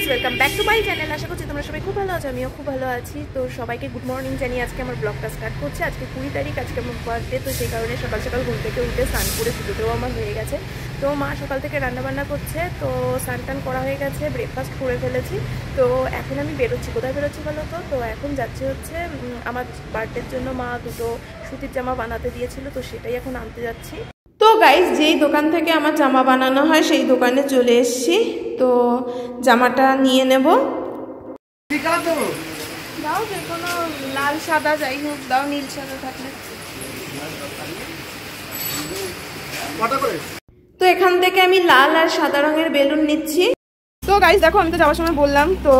Welcome back to my channel. আশা করছি তোমরা সবাই খুব ভালো আছো, আমিও খুব ভালো আছি। তো সবাইকে গুড মর্নিং জানিয়ে আজকে আমার ব্লগটা স্টার্ট করছে। আজকে 20 তারিখ, আজকে আমার বার্থডে। তো সেই কারণে সকাল সকাল ঘুম থেকে উঠে স্নান করে পুজোতেও আমার হয়ে গেছে। তো মা সকাল থেকে রান্নাবান্না করছে, তো স্নান টান করা হয়ে গেছে, ব্রেকফাস্ট করে ফেলেছি। তো এখন আমি বেরোচ্ছি। কোথায় বেরোচ্ছি বলো তো এখন যাচ্ছি হচ্ছে আমার বার্থডের জন্য মা দুটো সুতির জামা বানাতে দিয়েছিল, তো সেটাই এখন আনতে যাচ্ছি। তো গাইস, যেই দোকান থেকে আমার জামা বানানো হয় সেই দোকানে চলে এসেছি। তো জামাটা নিয়ে নেব। দাও যে কোনো লাল সাদা যাই হোক, দাও নীল সাদা থাকলে। তো এখান থেকে আমি লাল আর সাদা রঙের বেলুন নিচ্ছি। তো গাইস দেখো, আমি তো যাওয়ার সময় বললাম তো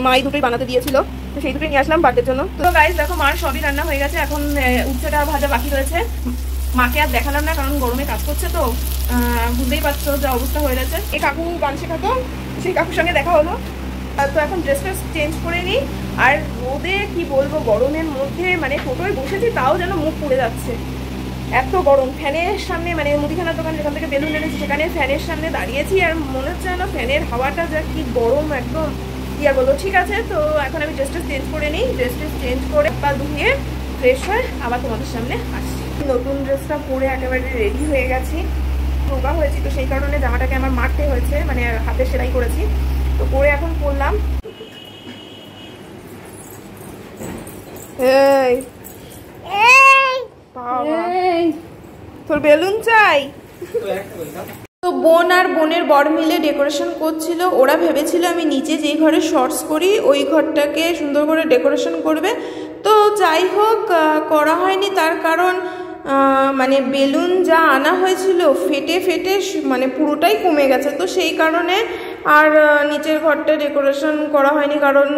মাই দুটোই বানাতে দিয়েছিল, তো সেই দুটোই নিয়ে আসলাম বার্থডের জন্য। তো গাইস দেখো, মার সবই রান্না হয়ে গেছে, এখন উচ্ছেটা ভাজা বাকি রয়েছে। মাকে আর দেখালাম না, কারণ গরমে কাজ করছে, তো বুঝতেই পারছো যা অবস্থা হয়ে গেছে। এই কাকু গান শেখাতো, সেই কাকুর সঙ্গে দেখা হলো। তো এখন ড্রেসটা চেঞ্জ করে নিই। আর রোদে কি বলবো, গরমের মধ্যে মানে টোটোয় বসেছি, তাও যেন মুখ পুড়ে যাচ্ছে, এত গরম। ফ্যানের সামনে মানে মুদিখানার দোকান যেখান থেকে বেলুন এনেছি সেখানে ফ্যানের সামনে দাঁড়িয়েছি, আর মনে হচ্ছে যেন ফ্যানের হাওয়াটা যা কি গরম একদম, কি আর বলবো। ঠিক আছে, তো এখন আমি ড্রেসটা চেঞ্জ করে নিই। ড্রেসটা চেঞ্জ করে পা ধুয়ে ফ্রেশ হয়ে আবার তোমাদের সামনে আসছি। নতুন ড্রেসটা পরে একেবারে রেডি হয়ে গেছি, রোগা হয়েছি, তো সেই কারণে জামাটাকে আমার মারতে হয়েছে, মানে হাতে সেলাই করেছি। তো পরে এখন পরলাম। তোর বেলুন চাই? তো বোন আর বোনের বর মিলে ডেকোরেশন করছিল। ওরা ভেবেছিল আমি নিচে যেই ঘরে শর্টস করি ওই ঘরটাকে সুন্দর করে ডেকোরেশন করবে। তো যাই হোক, করা হয়নি। তার কারণ মানে বেলুন যা আনা হয়েছিল ফেটে ফেটে মানে পুরোটাই কমে গেছে, তো সেই কারণে আর নিচের ঘরটা ডেকোরেশন করা হয়নি। কারণ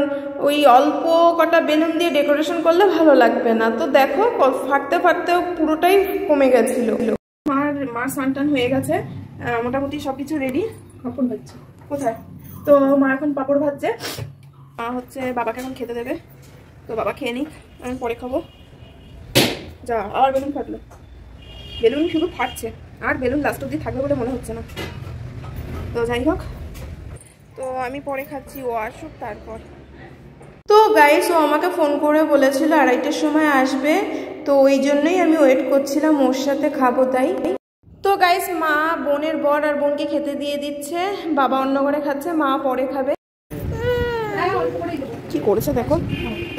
ওই অল্প কটা বেলুন দিয়ে ডেকোরেশন করলে ভালো লাগবে না। তো দেখো, ফাটতে ফাটতেও পুরোটাই কমে গেছিল। মার স্নান টান হয়ে গেছে, মোটামুটি সবকিছু রেডি। পাপড় ভাজছে কোথায়? তো মা এখন পাপড় ভাজছে। মা হচ্ছে বাবাকে এখন খেতে দেবে, তো বাবা খেয়ে নিক, আমি পরে খাবো। যা, আর বেলুন ফাটলো। বেলুন শুধু ফাটছে, আর বেলুন লাস্ট অব্দি থাকবে বলে মনে হচ্ছে না। তো যাই হোক, তো আমি পরে খাচ্ছি, ও আসুক তারপর। তো গাইস, ও আমাকে ফোন করে বলেছিল 2:30টার সময় আসবে, তো ওই জন্যই আমি ওয়েট করছিলাম, ওর সাথে খাবো তাই। তো গাইস, মা বোনের বর আর বোনকে খেতে দিয়ে দিচ্ছে, বাবা অন্য ঘরে খাচ্ছে, মা পরে খাবে। কি করেছে দেখো,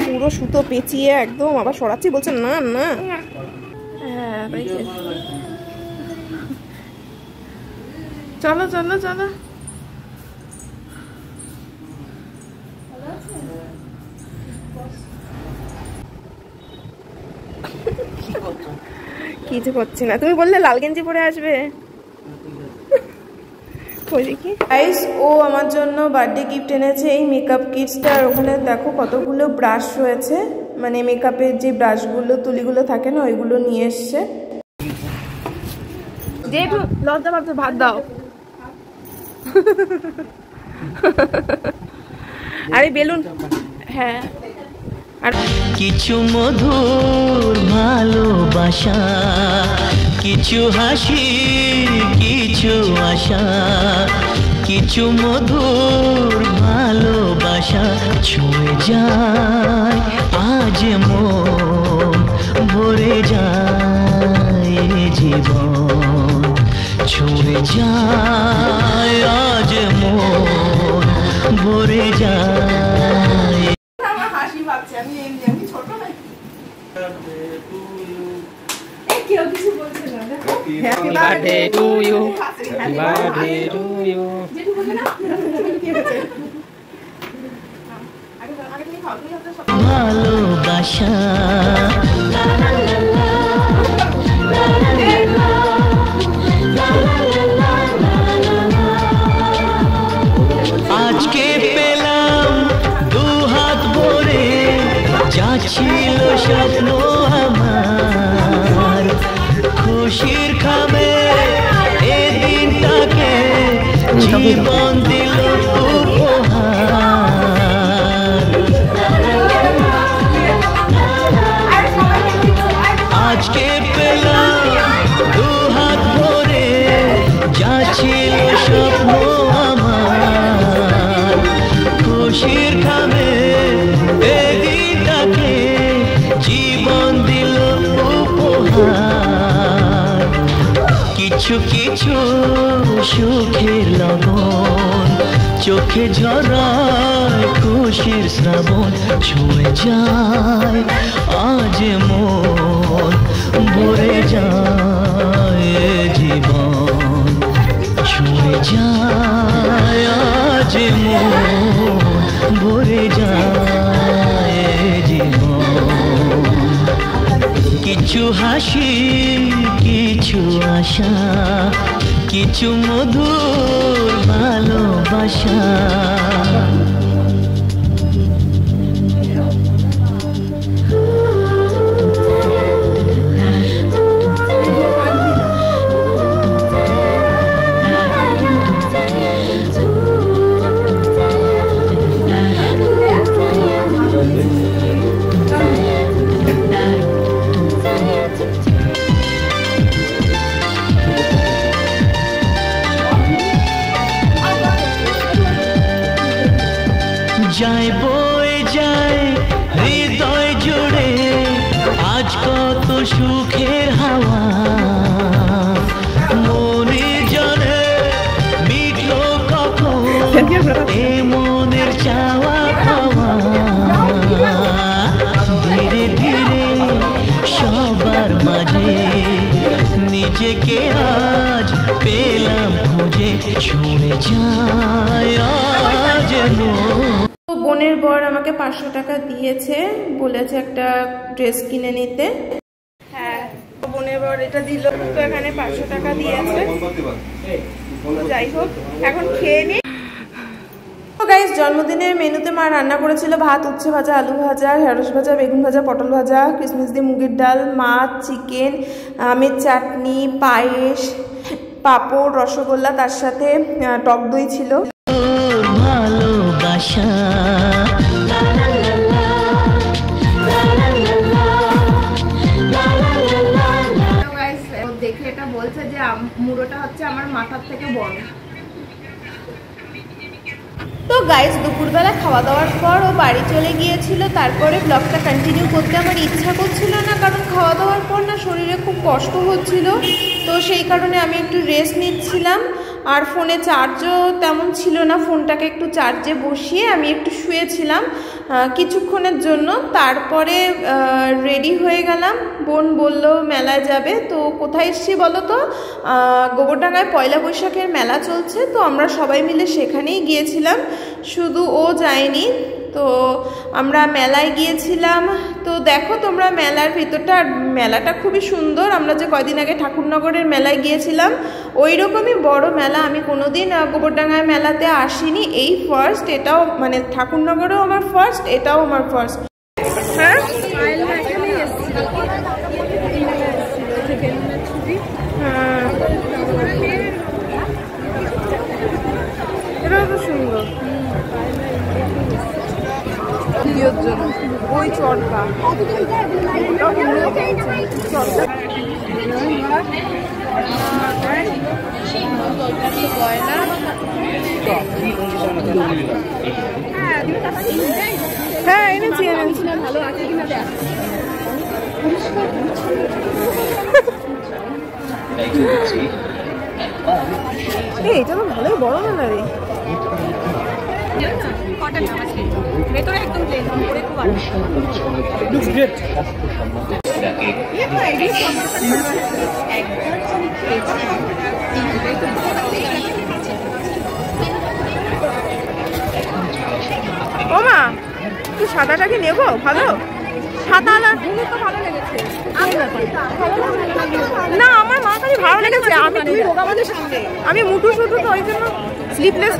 পুরো সুতো পেঁচিয়ে একদম আবার সরাচ্ছি, বলছে না না। হ্যাঁ, চলো চলো চলো। কিছু করছি না, তুমি বললে লাল গেঞ্জি পরে আসবে। ও আমার জন্য বার্থডে গিফট এনেছে, এই মেকআপ কিটসটা। আর ওখানে দেখো কতগুলো ব্রাশ রয়েছে, মানে মেকআপের যে ব্রাশগুলো তুলিগুলো থাকে না, ওইগুলো নিয়ে এসছে। যে একটু লজ্জা ভাবছে, ভাত দাও। আরে বেলুন, হ্যাঁ। আর কিছু মধুর ভালোবাসা, কিছু হাসি, কিছু আশা, কিছু মধুর ভালোবাসা ছুঁয়ে যায় আজ মন, ভরে যায় জীবন, ছুঁয়ে যায় আজ মন, ভরে যায়। হাসি পাচ্ছে, আমি এমনি ছোট নাকি? কেউ কিছু বলছে না, দেখো। Happy birthday to you, happy birthday to you. যেটু বলবে না কি হচ্ছে? আগে তুমি খাও, তুমি হচ্ছে ভালোবাসা। আজকে পেলাম দু হাত ভরে, যা ছিল স্বপ্ন আমার, খুশির খাবে এ দিনটাকে জীবন দিল উপহার। আজকে পেলাম দু হাত ভরে, যা ছিল স্বপ্ন আমার, খুশির খামে এই দিনটাকে জীবন দিল উপহার। কিছু কিছু সুখের লবণ চোখে ঝরায় খুশির শ্রাবণ, ছুঁয়ে যায় আজ মন, ভরে যায় জীবন, ছুঁয়ে যায় আজ মন, ভরে যায় জীবন। কিছু হাসি, কিছু আশা, কিছু মধুর ভালোবাসা। যায় বয়ে যায় হৃদয় জুড়ে আজ কত সুখের হাওয়া, মনে জানে মিটলো কখন এ মনের চাওয়া পাওয়া। ধীরে ধীরে সবার মাঝে নিজেকে আজ পেলাম খুঁজে, ছুঁয়ে যায় আজ মন। তো বোনের বর আমাকে 500 টাকা দিয়েছে, বলেছে একটা ড্রেস কিনে নিতে। হ্যাঁ, বোনের বর এটা দিল, তো এখানে 500 টাকা দিয়েছে। তো যাই হোক, এখন খেয়ে নি। তো গাইস, জন্মদিনের মেনুতে মা রান্না করেছিল ভাত, উচ্ছে ভাজা, আলু ভাজা, ঢেঁড়স ভাজা, বেগুন ভাজা, পটল ভাজা, কিশমিশ দিয়ে মুগের ডাল, মাছ, চিকেন, আমের চাটনি, পায়েস, পাঁপড়, রসগোল্লা, তার সাথে টক দই ছিল। ভালোবাসা দেখে এটা বলছে যে মুড়োটা হচ্ছে আমার মাথার থেকে বড়। তো গাইস, দুপুরবেলা খাওয়া দাওয়ার পর ও বাড়ি চলে গিয়েছিল। তারপরে ব্লগটা কন্টিনিউ করতে আমার ইচ্ছা করছিল না, কারণ খাওয়া দাওয়ার পর না শরীরে খুব কষ্ট হচ্ছিল। তো সেই কারণে আমি একটু রেস্ট নিচ্ছিলাম। আর ফোনে চার্জও তেমন ছিল না, ফোনটাকে একটু চার্জে বসিয়ে আমি একটু শুয়েছিলাম কিছুক্ষণের জন্য। তারপরে রেডি হয়ে গেলাম। বোন বলল মেলায় যাবে। তো কোথায় এসছি বলো তো? গোবরডাঙ্গায় পয়লা বৈশাখের মেলা চলছে, তো আমরা সবাই মিলে সেখানেই গিয়েছিলাম, শুধু ও যায়নি। তো আমরা মেলায় গিয়েছিলাম। তো দেখো তোমরা মেলার ভিতরটা, মেলাটা খুবই সুন্দর। আমরা যে কয়দিন আগে ঠাকুরনগরের মেলায় গিয়েছিলাম, ওই রকমই বড় মেলা। আমি কোনোদিন গোবরডাঙ্গায় মেলাতে আসিনি, এই ফার্স্ট। এটাও মানে ঠাকুরনগরেও আমার ফার্স্ট, এটাও আমার ফার্স্ট। হ্যাঁ, এটাও তো সুন্দর ভিডিওর জন্য। ওই চরকা গয়না, হ্যাঁ এনেছি এনেছি। ভালো আছে কিনা দেখ। এইটা তো ভালোই বড় মেলা রে। ভেতরে একদম প্লেন, উপরে খুব ভালো। Looks great. ও মা, তুই সাদাটা কি নেবো? ভালো সাদা না, তো ভালো লেগেছে না আমার মা কাছে ভালো লেগেছে। আমি তুই রোগাবাদের সামনে, আমি মুটু শুধু, তো ওই জন্য স্লিপলেস।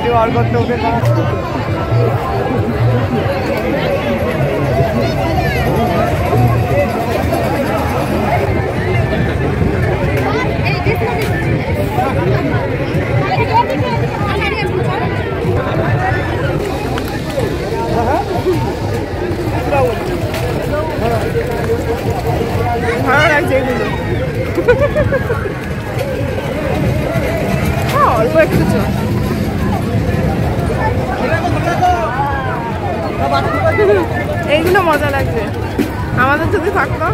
গাড়ি বার করতে ওকে ভালো লাগছে এগুলো অল্প একটু এইগুলো মজা লাগছে আমাদের যদি থাকতো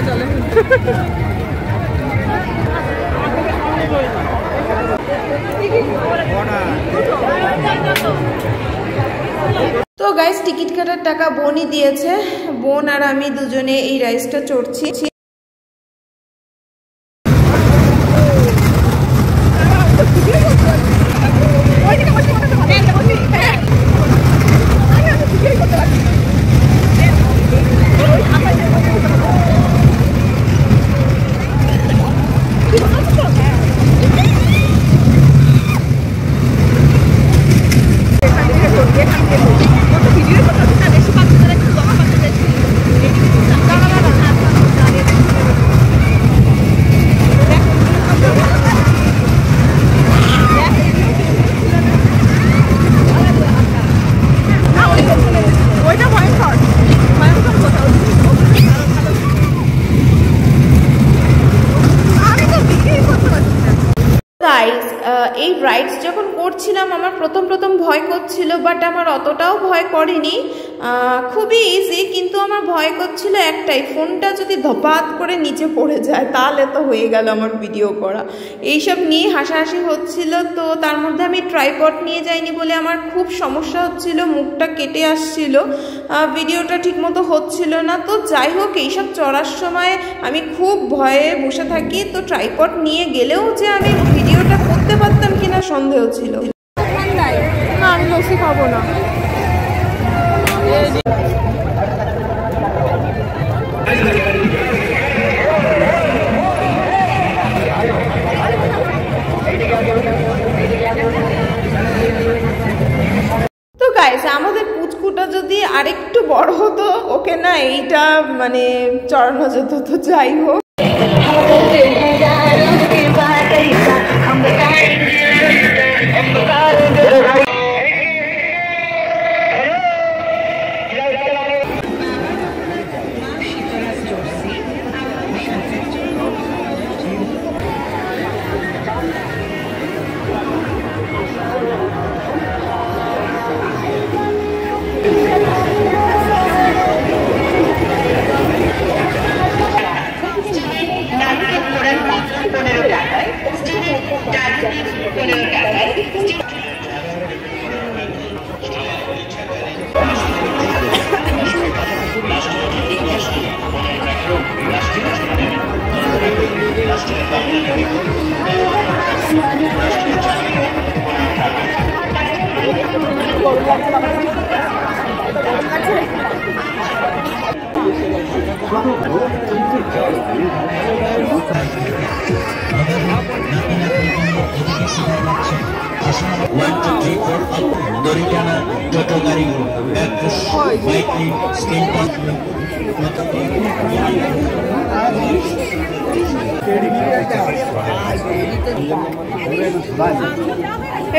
চলে তো গাইস টিকিট কাটার টাকা বোনই দিয়েছে। বোন আর আমি দুজনে এই রাইসটা চড়ছি। এই রাইডস যখন করছিলাম আমার প্রথম ভয় করছিল, বাট আমার অতটাও ভয় করেনি, খুবই ইজি। কিন্তু আমার ভয় করছিল একটাই, ফোনটা যদি ধপাত করে নিচে পড়ে যায় তাহলে তো হয়ে গেল আমার ভিডিও করা। এইসব নিয়ে হাসাহাসি হচ্ছিল। তো তার মধ্যে আমি ট্রাইপড নিয়ে যাইনি বলে আমার খুব সমস্যা হচ্ছিল, মুখটা কেটে আসছিল, ভিডিওটা ঠিকমতো হচ্ছিল না। তো যাই হোক, এইসব চড়ার সময় আমি খুব ভয়ে বসে থাকি। তো ট্রাইপড নিয়ে গেলেও যে আমি ভিডিওটা করতে পারতাম কিনা সন্দেহ ছিল। না আমি লস্যি খাবো না। তো গাইস আমাদের পুচকুটা যদি আরেকটু বড় হতো, ওকে না এইটা মানে চড়ানো যেত। তো যাই হোক,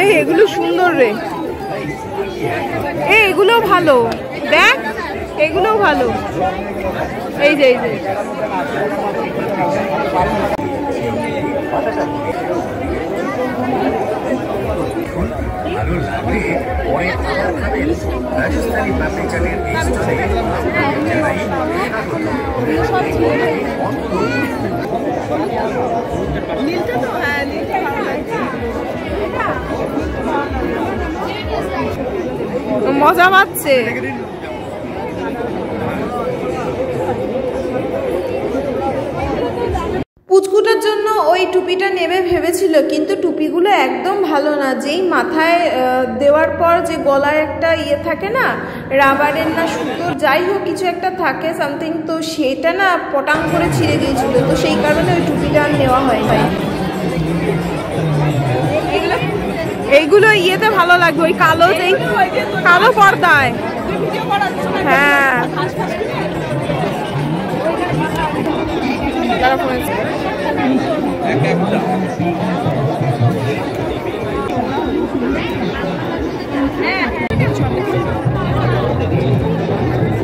এই এগুলো সুন্দর রে, এগুলো ভালো, দেখ এগুলো ভালো। এই যে রাজস্থানী পাপড়ি মজা পাচ্ছে। পুচকুটার জন্য ওই টুপিটা নেবে ভেবেছিল, কিন্তু টুপিগুলো একদম ভালো না। যেই মাথায় দেওয়ার পর যে গলায় একটা ইয়ে থাকে না, রাবারের না সুতোর, যাই হোক কিছু একটা থাকে সামথিং, তো সেটা না পটাং করে ছিঁড়ে গিয়েছিল। তো সেই কারণে ওই টুপিটা আর নেওয়া হয় নাই। এইগুলো ইয়েতে ভালো লাগবে, ওই কালো যেই কালো পর্দায়। হ্যাঁ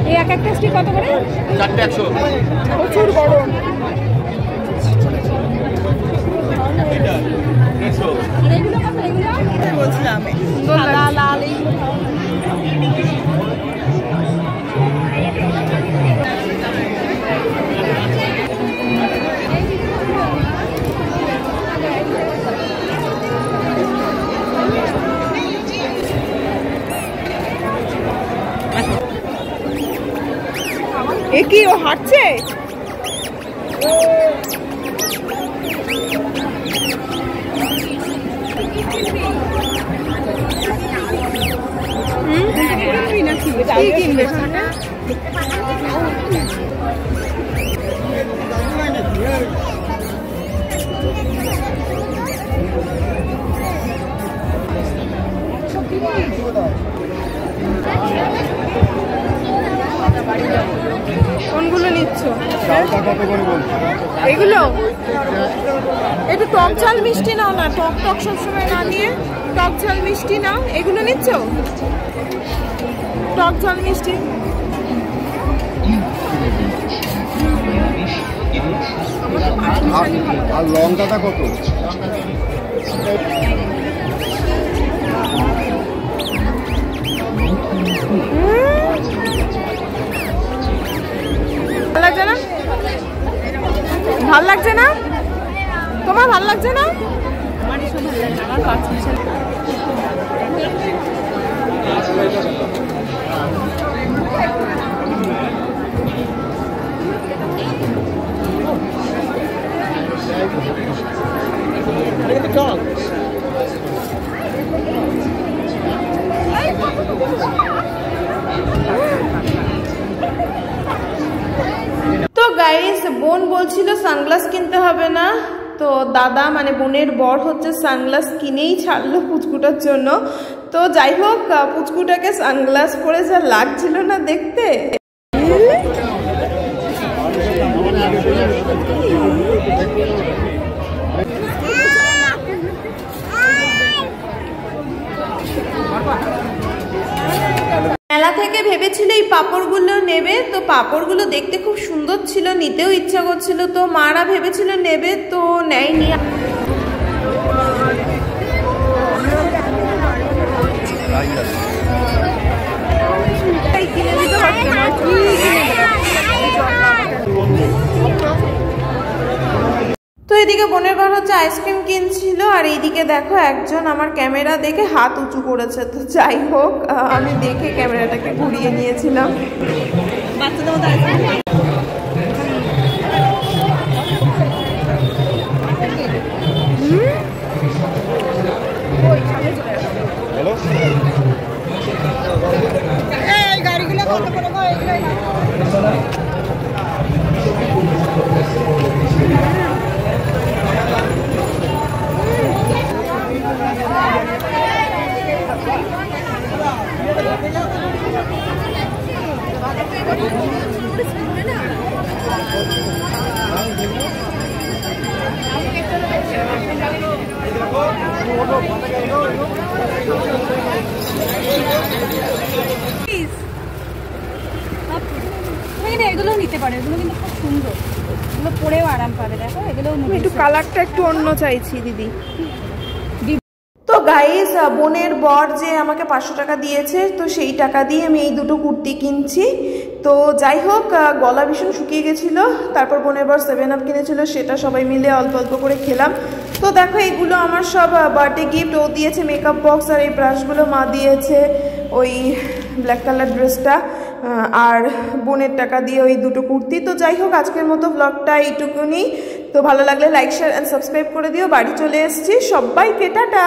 এই এক একটা স্টিক কত করে? 400 প্রচুর বড়। বলছিলাম লাল লাল এ কি ও হাঁটছে? কি কিনবে? কোনগুলো নিচ্ছ? এগুলো একটু টক ঝাল মিষ্টি নাও না, টক টক সবসময় না নিয়ে টক ঝাল মিষ্টি নাও। এগুলো নিচ্ছ? টক ঝাল মিষ্টি আর লঙ্কাটা কত? ভাল লাগছে না? ভাল লাগছে না? তোমার ভাল লাগছে না? তো গাইস, বোন বলছিল সানগ্লাস কিনতে হবে না, তো দাদা মানে বোনের বর হচ্ছে সানগ্লাস কিনেই ছাড়লো পুচকুটার জন্য। তো যাই হোক, পুচকুটাকে সানগ্লাস পরে যা লাগছিল না দেখতে। মেলা থেকে ভেবেছিল এই পাপড়গুলো নেবে, তো পাপড়গুলো দেখতে খুব সুন্দর ছিল, নিতেও ইচ্ছা করছিল, তো মারা ভেবেছিল নেবে, তো নেয়নি। তো এদিকে বোনের বর হচ্ছে আইসক্রিম কিনছিল, আর এইদিকে দেখো একজন আমার ক্যামেরা দেখে হাত উঁচু করেছে। তো যাই হোক, আমি দেখে ক্যামেরাটাকে ঘুরিয়ে নিয়েছিলাম। গাড়িগুলো কত করে গো? এগুলো নিতে পারে, এগুলো কিন্তু খুব সুন্দর, এগুলো পরেও আরাম পাবে। দেখো এগুলো একটু কালারটা একটু অন্য চাইছি দিদি। তো গাইস, বোনের বর যে আমাকে 500 টাকা দিয়েছে, তো সেই টাকা দিয়ে আমি এই দুটো কুর্তি কিনছি। তো যাই হোক, গলা ভীষণ শুকিয়ে গেছিল, তারপর বোনের বর 7 আপ কিনেছিল, সেটা সবাই মিলে অল্প অল্প করে খেলাম। তো দেখো এগুলো আমার সব বার্থডে গিফট। ও দিয়েছে মেকআপ বক্স, আর এই ব্রাশগুলো মা দিয়েছে ওই ব্ল্যাক কালার ড্রেসটা, আর বোনের টাকা দিয়ে ওই দুটো কুর্তি। তো যাই হোক, আজকের মতো ব্লগটা এইটুকুনি। তো ভালো লাগলে লাইক, শেয়ার অ্যান্ড সাবস্ক্রাইব করে দিও। বাড়ি চলে এসেছি, সবাইকে টাটা।